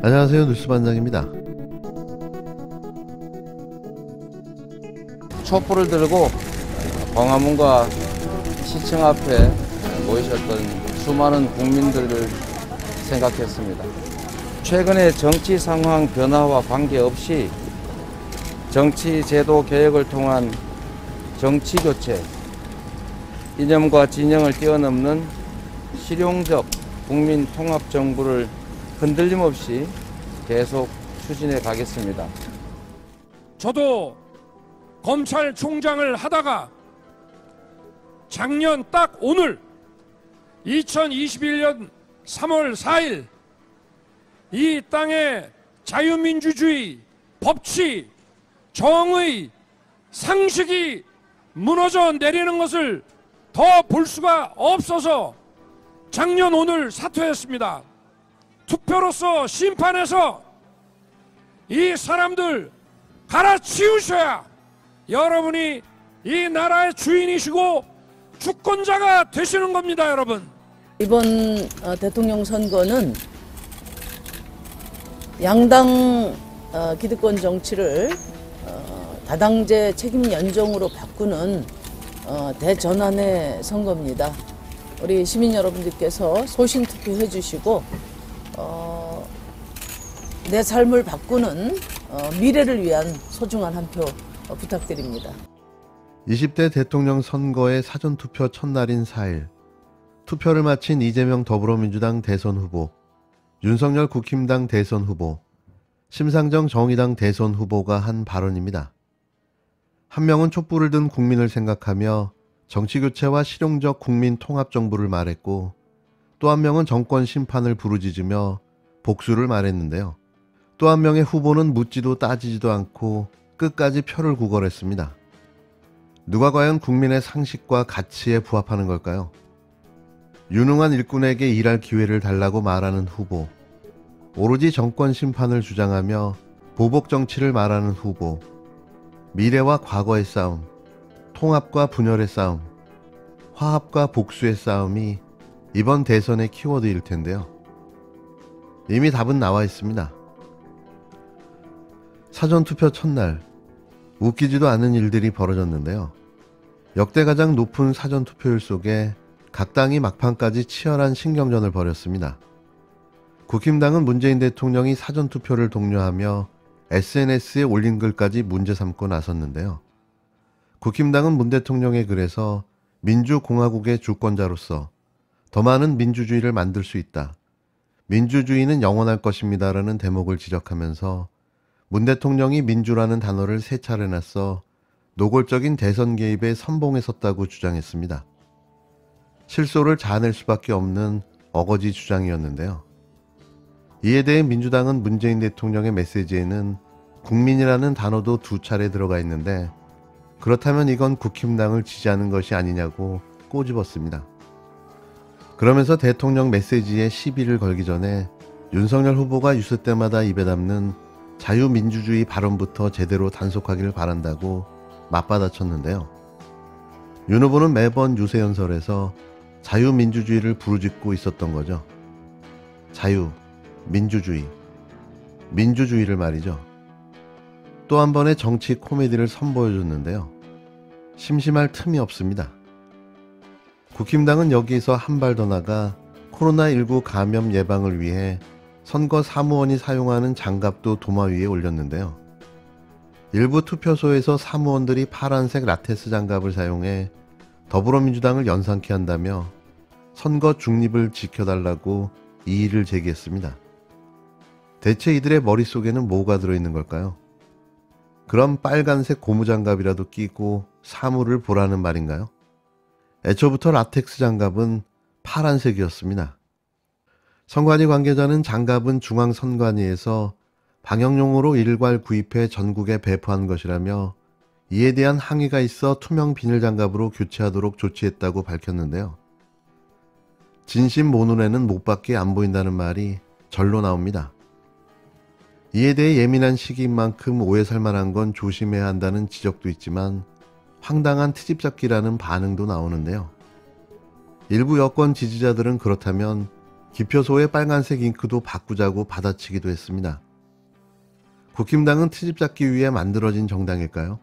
안녕하세요, 뉴스반장입니다. 촛불을 들고 광화문과 시청 앞에 모이셨던 수많은 국민들을 생각했습니다. 최근의 정치 상황 변화와 관계없이 정치 제도 개혁을 통한 정치 교체, 이념과 진영을 뛰어넘는 실용적 국민 통합 정부를 흔들림 없이 계속 추진해 가겠습니다. 저도 검찰총장을 하다가 작년 딱 오늘 2021년 3월 4일 이 땅의 자유민주주의, 법치, 정의, 상식이 무너져 내리는 것을 더 볼 수가 없어서 작년 오늘 사퇴했습니다. 투표로서 심판해서 이 사람들 갈아치우셔야 여러분이 이 나라의 주인이시고 주권자가 되시는 겁니다, 여러분. 이번 대통령 선거는 양당 기득권 정치를 다당제 책임 연정으로 바꾸는 대전환의 선거입니다. 우리 시민 여러분들께서 소신 투표해 주시고 내 삶을 바꾸는 미래를 위한 소중한 한 표 부탁드립니다. 20대 대통령 선거의 사전투표 첫날인 4일, 투표를 마친 이재명 더불어민주당 대선 후보, 윤석열 국힘당 대선 후보, 심상정 정의당 대선 후보가 한 발언입니다. 한 명은 촛불을 든 국민을 생각하며 정치교체와 실용적 국민 통합정부를 말했고, 또 한 명은 정권 심판을 부르짖으며 복수를 말했는데요. 또 한 명의 후보는 묻지도 따지지도 않고 끝까지 표를 구걸했습니다. 누가 과연 국민의 상식과 가치에 부합하는 걸까요? 유능한 일꾼에게 일할 기회를 달라고 말하는 후보, 오로지 정권 심판을 주장하며 보복 정치를 말하는 후보, 미래와 과거의 싸움, 통합과 분열의 싸움, 화합과 복수의 싸움이 이번 대선의 키워드일 텐데요. 이미 답은 나와 있습니다. 사전투표 첫날, 웃기지도 않은 일들이 벌어졌는데요. 역대 가장 높은 사전투표율 속에 각 당이 막판까지 치열한 신경전을 벌였습니다. 국힘당은 문재인 대통령이 사전투표를 독려하며 SNS에 올린 글까지 문제 삼고 나섰는데요. 국힘당은 문 대통령의 글에서 민주공화국의 주권자로서 더 많은 민주주의를 만들 수 있다. 민주주의는 영원할 것입니다라는 대목을 지적하면서 문 대통령이 민주라는 단어를 세 차례나 써 노골적인 대선 개입에 선봉에 섰다고 주장했습니다. 실소를 자아낼 수밖에 없는 어거지 주장이었는데요. 이에 대해 민주당은 문재인 대통령의 메시지에는 국민이라는 단어도 2차례 들어가 있는데 그렇다면 이건 국힘당을 지지하는 것이 아니냐고 꼬집었습니다. 그러면서 대통령 메시지에 시비를 걸기 전에 윤석열 후보가 유세 때마다 입에 담는 자유민주주의 발언부터 제대로 단속하기를 바란다고 맞받아쳤는데요. 윤 후보는 매번 유세 연설에서 자유민주주의를 부르짖고 있었던 거죠. 자유, 민주주의, 민주주의를 말이죠. 또 한 번의 정치 코미디를 선보여줬는데요. 심심할 틈이 없습니다. 국힘당은 여기서 한 발 더 나가 코로나19 감염 예방을 위해 선거 사무원이 사용하는 장갑도 도마 위에 올렸는데요. 일부 투표소에서 사무원들이 파란색 라테스 장갑을 사용해 더불어민주당을 연상케 한다며 선거 중립을 지켜달라고 이의를 제기했습니다. 대체 이들의 머릿속에는 뭐가 들어있는 걸까요? 그럼 빨간색 고무장갑이라도 끼고 사물을 보라는 말인가요? 애초부터 라텍스 장갑은 파란색이었습니다. 선관위 관계자는 장갑은 중앙선관위에서 방역용으로 일괄 구입해 전국에 배포한 것이라며 이에 대한 항의가 있어 투명 비닐 장갑으로 교체하도록 조치했다고 밝혔는데요. 진심 모눈에는 못밖에 안 보인다는 말이 절로 나옵니다. 이에 대해 예민한 시기인 만큼 오해 살만한 건 조심해야 한다는 지적도 있지만 황당한 트집잡기라는 반응도 나오는데요. 일부 여권 지지자들은 그렇다면 기표소의 빨간색 잉크도 바꾸자고 받아치기도 했습니다. 국힘당은 트집 잡기 위해 만들어진 정당일까요?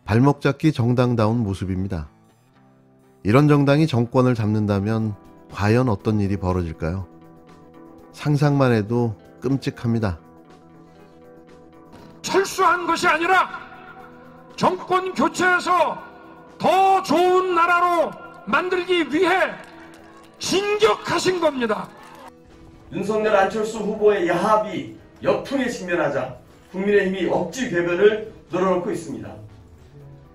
발목 잡기 정당다운 모습입니다. 이런 정당이 정권을 잡는다면 과연 어떤 일이 벌어질까요? 상상만 해도 끔찍합니다. 철수한 것이 아니라 정권 교체해서 더 좋은 나라로 만들기 위해 진격하신 겁니다. 윤석열 안철수 후보의 야합이 역풍에 직면하자 국민의힘이 억지 궤변을 늘어놓고 있습니다.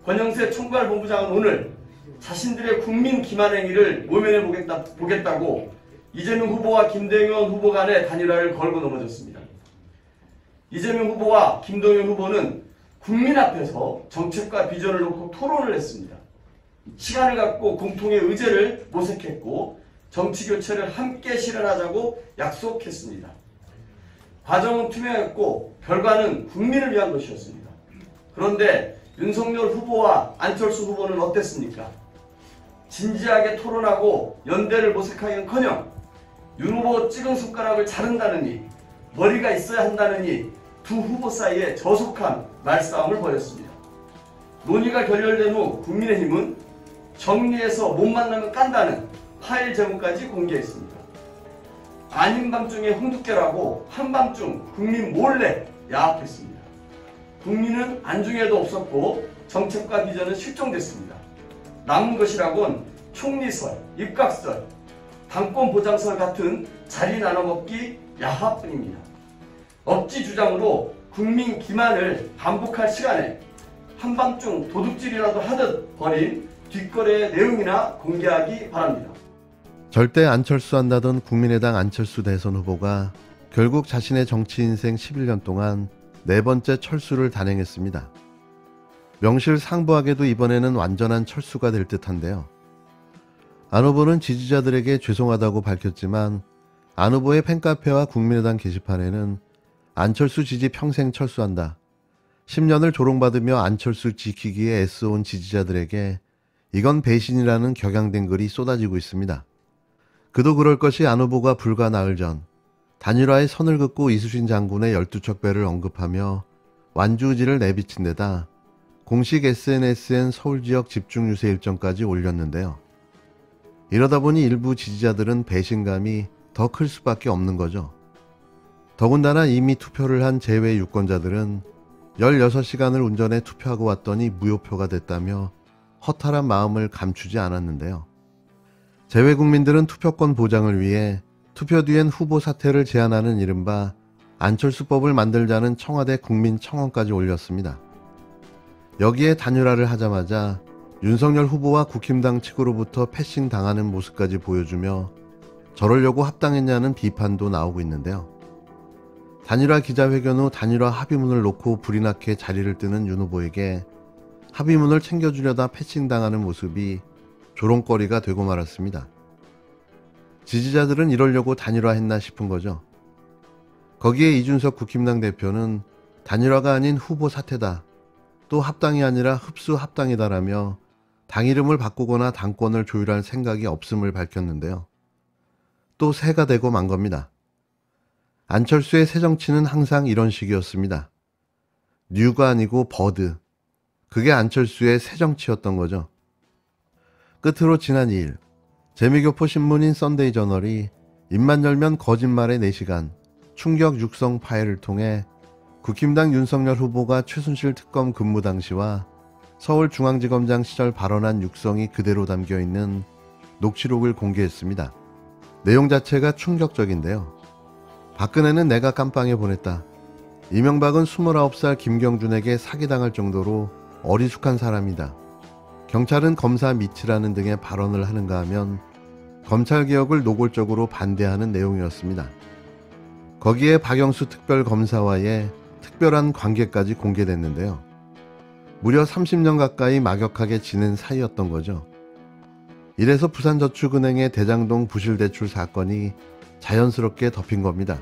권영세 총괄본부장은 오늘 자신들의 국민 기만 행위를 모면해 보겠다고 이재명 후보와 김동연 후보 간의 단일화를 걸고 넘어졌습니다. 이재명 후보와 김동연 후보는 국민 앞에서 정책과 비전을 놓고 토론을 했습니다. 시간을 갖고 공통의 의제를 모색했고 정치교체를 함께 실현하자고 약속했습니다. 과정은 투명했고 결과는 국민을 위한 것이었습니다. 그런데 윤석열 후보와 안철수 후보는 어땠습니까? 진지하게 토론하고 연대를 모색하기는커녕 윤 후보 찍은 손가락을 자른다느니 머리가 있어야 한다느니 두 후보 사이에 저속한 말싸움을 벌였습니다. 논의가 결렬된 후 국민의힘은 정리해서 못 만나면 깐다는 파일 제목까지 공개했습니다. 아닌 밤중에 홍두깨라고 한밤중 국민 몰래 야합했습니다. 국민은 안중에도 없었고 정책과 비전은 실종됐습니다. 남은 것이라곤 총리설, 입각설, 당권 보장설 같은 자리 나눠먹기 야합뿐입니다. 억지 주장으로 국민 기만을 반복할 시간에 한밤중 도둑질이라도 하듯 벌인 뒷거래의 내용이나 공개하기 바랍니다. 절대 안철수 한다던 국민의당 안철수 대선 후보가 결국 자신의 정치 인생 11년 동안 네 번째 철수를 단행했습니다. 명실상부하게도 이번에는 완전한 철수가 될 듯한데요. 안 후보는 지지자들에게 죄송하다고 밝혔지만 안 후보의 팬카페와 국민의당 게시판에는 안철수 지지 평생 철수한다. 10년을 조롱받으며 안철수 지키기에 애써온 지지자들에게 이건 배신이라는 격양된 글이 쏟아지고 있습니다. 그도 그럴 것이 안 후보가 불과 나흘 전 단일화의 선을 긋고 이수신 장군의 12척배를 언급하며 완주의지를 내비친 데다 공식 SNS엔 서울지역 집중유세 일정까지 올렸는데요. 이러다 보니 일부 지지자들은 배신감이 더 클 수밖에 없는 거죠. 더군다나 이미 투표를 한 제외 유권자들은 16시간을 운전해 투표하고 왔더니 무효표가 됐다며 허탈한 마음을 감추지 않았는데요. 제외 국민들은 투표권 보장을 위해 투표 뒤엔 후보 사퇴를 제안하는 이른바 안철수법을 만들자는 청와대 국민청원까지 올렸습니다. 여기에 단일화를 하자마자 윤석열 후보와 국힘당 측으로부터 패싱 당하는 모습까지 보여주며 저러려고 합당했냐는 비판도 나오고 있는데요. 단일화 기자회견 후 단일화 합의문을 놓고 불이 나게 자리를 뜨는 윤 후보에게 합의문을 챙겨주려다 패싱 당하는 모습이 조롱거리가 되고 말았습니다. 지지자들은 이러려고 단일화했나 싶은 거죠. 거기에 이준석 국힘당 대표는 단일화가 아닌 후보 사퇴다. 또 합당이 아니라 흡수 합당이다라며 당 이름을 바꾸거나 당권을 조율할 생각이 없음을 밝혔는데요. 또 새가 되고 만 겁니다. 안철수의 새정치는 항상 이런 식이었습니다. 뉴가 아니고 버드. 그게 안철수의 새정치였던 거죠. 끝으로 지난 2일 재미교포 신문인 썬데이 저널이 입만 열면 거짓말의 4시간 충격 육성 파일을 통해 국힘당 윤석열 후보가 최순실 특검 근무 당시와 서울중앙지검장 시절 발언한 육성이 그대로 담겨있는 녹취록을 공개했습니다. 내용 자체가 충격적인데요. 박근혜는 내가 깜빵에 보냈다. 이명박은 29살 김경준에게 사기당할 정도로 어리숙한 사람이다. 경찰은 검사 미치라는 등의 발언을 하는가 하면 검찰개혁을 노골적으로 반대하는 내용이었습니다. 거기에 박영수 특별검사와의 특별한 관계까지 공개됐는데요. 무려 30년 가까이 막역하게 지낸 사이였던 거죠. 이래서 부산저축은행의 대장동 부실대출 사건이 자연스럽게 덮인 겁니다.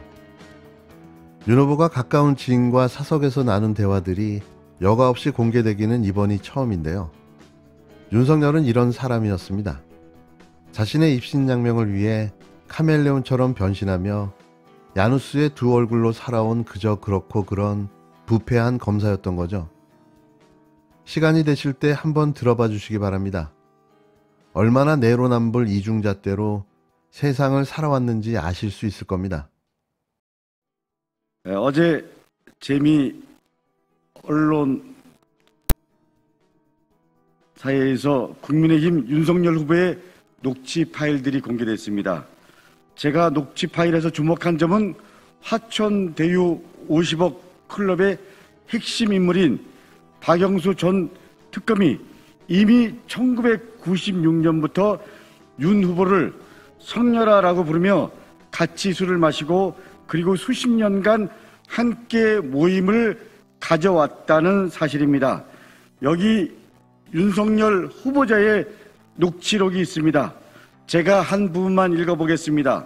윤 후보가 가까운 지인과 사석에서 나눈 대화들이 여과 없이 공개되기는 이번이 처음인데요. 윤석열은 이런 사람이었습니다. 자신의 입신양명을 위해 카멜레온처럼 변신하며 야누스의 두 얼굴로 살아온 그저 그렇고 그런 부패한 검사였던 거죠. 시간이 되실 때 한번 들어봐 주시기 바랍니다. 얼마나 내로남불 이중잣대로 세상을 살아왔는지 아실 수 있을 겁니다. 어제 재미 언론 사이에서 국민의힘 윤석열 후보의 녹취 파일들이 공개됐습니다. 제가 녹취 파일에서 주목한 점은 화천대유 50억 클럽의 핵심 인물인 박영수 전 특검이 이미 1996년부터 윤 후보를 성렬아라고 부르며 같이 술을 마시고 그리고 수십 년간 함께 모임을 가져왔다는 사실입니다. 여기 윤석열 후보자의 녹취록이 있습니다. 제가 한 부분만 읽어보겠습니다.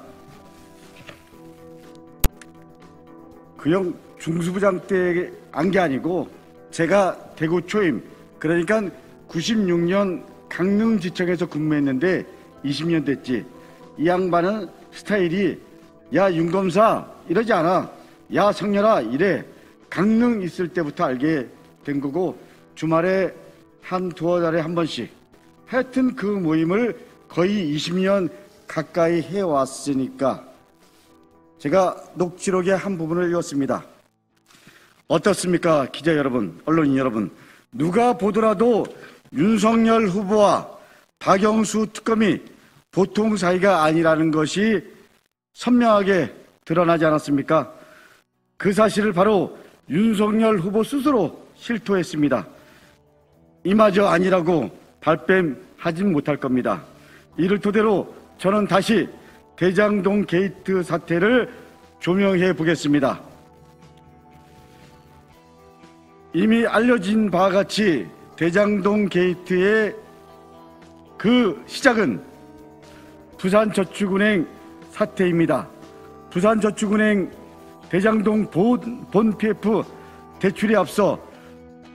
그 형 중수부장 때 한 게 아니고 제가 대구 초임, 그러니까 96년 강릉지청에서 근무했는데 20년 됐지. 이 양반은 스타일이 야 윤검사 이러지 않아. 야 성렬아 이래. 강릉 있을 때부터 알게 된 거고 주말에 한 두어 달에 한 번씩 하여튼 그 모임을 거의 20년 가까이 해왔으니까 제가 녹취록의 한 부분을 읽었습니다. 어떻습니까? 기자 여러분, 언론인 여러분. 누가 보더라도 윤석열 후보와 박영수 특검이 보통 사이가 아니라는 것이 선명하게 드러나지 않았습니까? 그 사실을 바로 윤석열 후보 스스로 실토했습니다. 이마저 아니라고 발뺌하진 못할 겁니다. 이를 토대로 저는 다시 대장동 게이트 사태를 조명해 보겠습니다. 이미 알려진 바와 같이 대장동 게이트의 그 시작은 부산저축은행 사태입니다. 부산저축은행 대장동 본 PF 대출에 앞서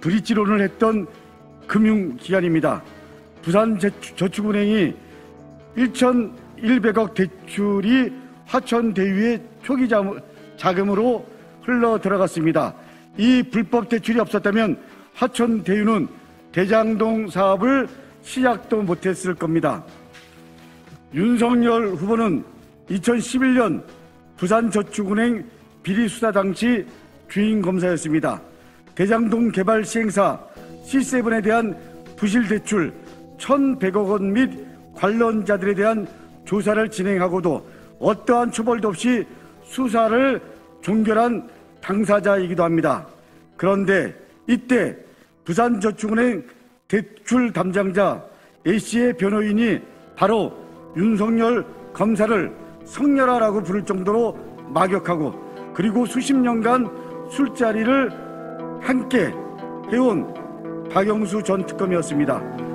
브릿지론을 했던 금융기관입니다. 부산저축은행이 1,100억 대출이 화천대유의 초기 자금으로 흘러 들어갔습니다. 이 불법 대출이 없었다면 화천대유는 대장동 사업을 시작도 못했을 겁니다. 윤석열 후보는 2011년 부산저축은행 비리 수사 당시 주인 검사였습니다. 대장동 개발 시행사 C7에 대한 부실 대출 1,100억 원 및 관련자들에 대한 조사를 진행하고도 어떠한 처벌도 없이 수사를 종결한 당사자이기도 합니다. 그런데 이때 부산저축은행 대출 담당자 A씨의 변호인이 바로 윤석열 검사를 성렬아라고 부를 정도로 막역하고 그리고 수십 년간 술자리를 함께 해온 박영수 전 특검이었습니다.